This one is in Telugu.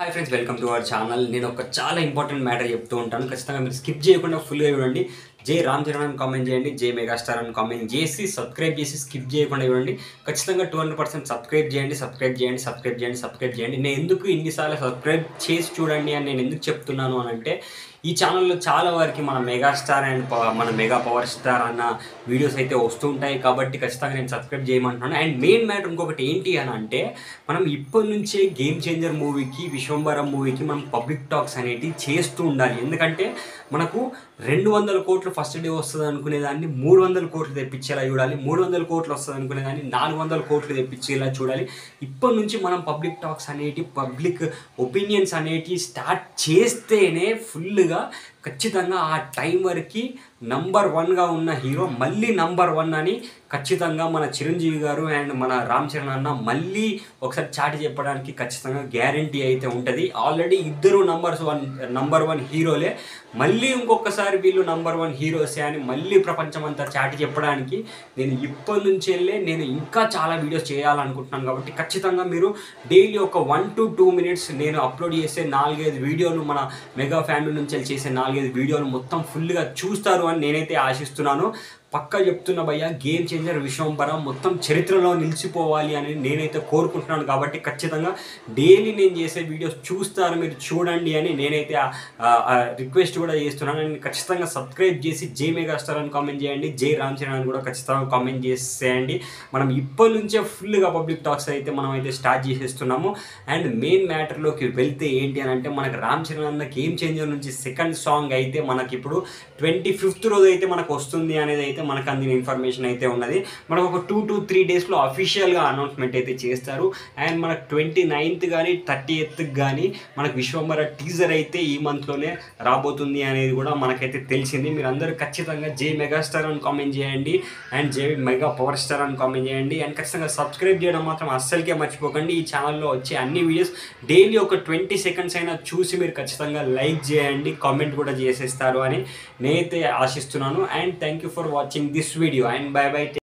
Hi friends, welcome to our channel. నేను ఒక చాలా ఇంపార్టెంట్ మ్యాటర్ చెప్తూ ఉంటాను. ఖచ్చితంగా మీరు స్కిప్ చేయకుండా ఫుల్గా చూడండి. జై రామ్ చరణ్ అని కామెంట్ చేయండి, జై మెగాస్టార్ అని కామెంట్ చేసి సబ్స్క్రైబ్ చేసి స్కిప్ చేయకుండా చూడండి. ఖచ్చితంగా 200% సబ్స్క్రైబ్ చేయండి. నేను ఎందుకు ఇన్నిసార్లు సబ్స్క్రైబ్ చేసి చూడండి అని నేను ఎందుకు చెప్తున్నాను అని అంటే, ఈ ఛానల్లో చాలా వరకు మన మెగాస్టార్ అండ్ మన మెగా పవర్ స్టార్ అన్న వీడియోస్ అయితే వస్తూ ఉంటాయి. కాబట్టి ఖచ్చితంగా నేను సబ్స్క్రైబ్ చేయమంటున్నాను. అండ్ మెయిన్ మ్యాటర్ ఇంకొకటి ఏంటి అని అంటే, మనం ఇప్పటి నుంచే గేమ్ చేంజర్ మూవీకి, విశ్వంబరం మూవీకి మనం పబ్లిక్ టాక్స్ అనేటివి చేస్తూ ఉండాలి. ఎందుకంటే మనకు 200 కోట్లు ఫస్ట్ డే వస్తుంది అనుకునేదాన్ని 300 కోట్లు తెప్పించేలా చూడాలి. 300 కోట్లు వస్తుంది అనుకునేదాన్ని 400 కోట్లు తెప్పించేలా చూడాలి. ఇప్పటి నుంచి మనం పబ్లిక్ టాక్స్ అనేటివి, పబ్లిక్ ఒపీనియన్స్ అనేటివి స్టార్ట్ చేస్తేనే ఫుల్గా ఖచ్చితంగా ఆ టైం వరకు నంబర్ 1గా ఉన్న హీరో మళ్ళీ నంబర్ 1 అని ఖచ్చితంగా మన చిరంజీవి గారు అండ్ మన రామ్ చరణ్ అన్న మళ్ళీ ఒకసారి చాటి చెప్పడానికి ఖచ్చితంగా గ్యారంటీ అయితే ఉంటుంది. ఆల్రెడీ ఇద్దరు నంబర్ 1 హీరోలే, మళ్ళీ ఇంకొకసారి వీళ్ళు నంబర్ 1 హీరోసే అని మళ్ళీ ప్రపంచం అంతా చాటి చెప్పడానికి నేను ఇప్పటి నుంచి వెళ్ళే నేను ఇంకా చాలా వీడియోస్ చేయాలనుకుంటున్నాను. కాబట్టి ఖచ్చితంగా మీరు డైలీ ఒక 1 to 2 minutes నేను అప్లోడ్ చేసే 4-5 వీడియోలు, మన మెగా ఫ్యామిలీ నుంచి వెళ్ళి చేసే 4-5 వీడియోలు మొత్తం ఫుల్గా చూస్తారు అని నేనైతే ఆశిస్తున్నాను. పక్కా చెప్తున్నా భయ్య, గేమ్ చేంజర్ విశ్వంబరం మొత్తం చరిత్రలో నిలిచిపోవాలి అని నేనైతే కోరుకుంటున్నాను. కాబట్టి ఖచ్చితంగా డైలీ నేను చేసే వీడియోస్ చూస్తారు, మీరు చూడండి అని నేనైతే రిక్వెస్ట్ కూడా చేస్తున్నాను. నేను ఖచ్చితంగా సబ్స్క్రైబ్ చేసి జై మెగాస్టార్ అని కామెంట్ చేయండి, జై రామ్ చరణ్ అని కూడా ఖచ్చితంగా కామెంట్ చేసేయండి. మనం ఇప్పటి నుంచే ఫుల్గా పబ్లిక్ టాక్స్ అయితే మనం అయితే స్టార్ట్ చేసేస్తున్నాము. అండ్ మెయిన్ మ్యాటర్లోకి వెళ్తే ఏంటి అని అంటే, మనకు రామ్ చరణ్ అన్న గేమ్ చేంజర్ నుంచి సెకండ్ సాంగ్ అయితే మనకి ఇప్పుడు 25th రోజు అయితే మనకు వస్తుంది అనేది అయితే మనకు అందిన ఇన్ఫర్మేషన్ అయితే ఉన్నది. మనకు ఒక 2 to 3 డేస్లో అఫీషియల్గా అనౌన్స్మెంట్ అయితే చేస్తారు. అండ్ మనకు 29th కానీ 30th కానీ మనకు విశ్వంబర టీజర్ అయితే ఈ మంత్లోనే రాబోతుంది అనేది కూడా మనకైతే తెలిసింది. మీరు అందరూ ఖచ్చితంగా జై మెగాస్టార్ అని కామెంట్ చేయండి అండ్ జై మెగా పవర్ స్టార్ అని కామెంట్ చేయండి. అండ్ ఖచ్చితంగా సబ్స్క్రైబ్ చేయడం మాత్రం అస్సలకే మర్చిపోకండి. ఈ ఛానల్లో వచ్చే అన్ని వీడియోస్ డైలీ ఒక 20 seconds అయినా చూసి మీరు ఖచ్చితంగా లైక్ చేయండి, కామెంట్ కూడా చేసేస్తారు అని నేనైతే ఆశిస్తున్నాను. And thank you for watching this video and bye bye.